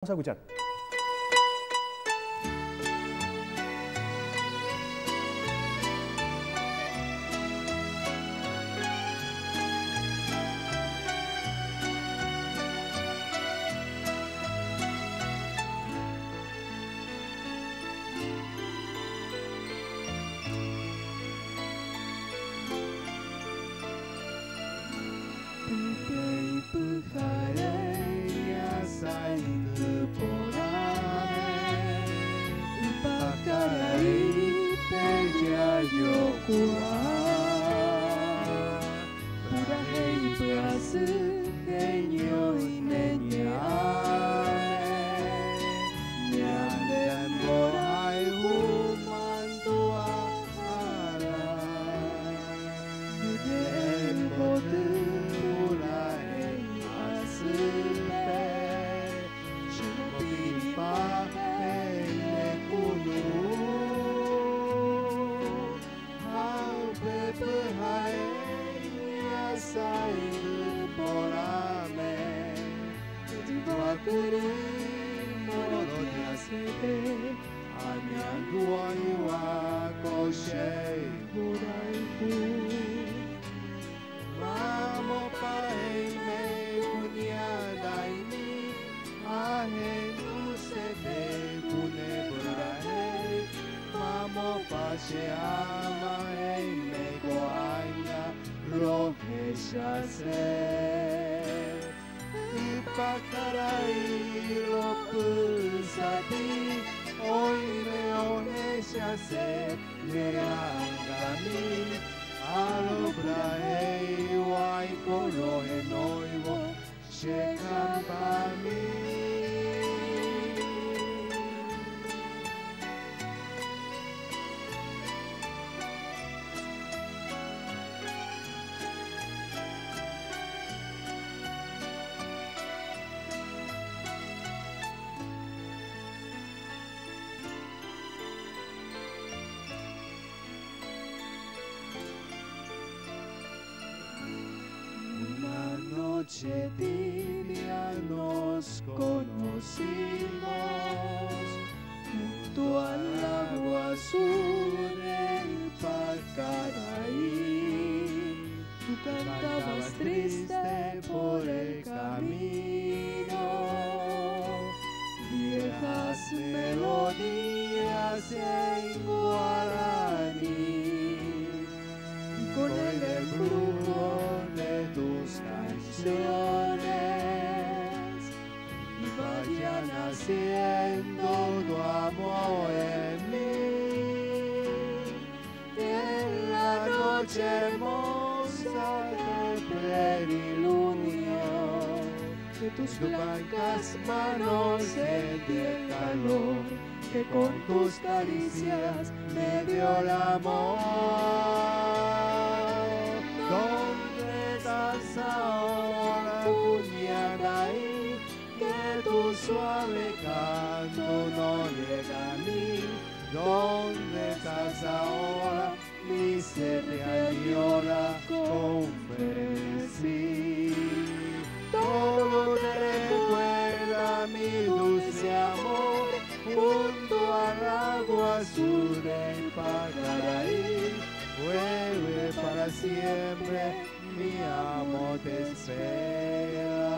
Vamos a escuchar. Noche tibia nos conocimos junto al agua azul del Pacaraí. Tú cantabas triste por el camino, viejas melodías en guaraní, y con el flujo de tus canciones y vaya naciendo tu amor en mí. Y en la noche hermosa de plenilunio, de tus blancas manos sentí el calor que con tus caricias me dio el amor. ¿Dónde estás ahora, Puñadaí? Que tu suave canto no llega a mí. ¿Dónde estás ahora? Mi ser te añora con frenesí. Todo te recuerda mi dulce amor, junto al agua azul del Pacaraí. Vuelve para siempre, mi amor te espera.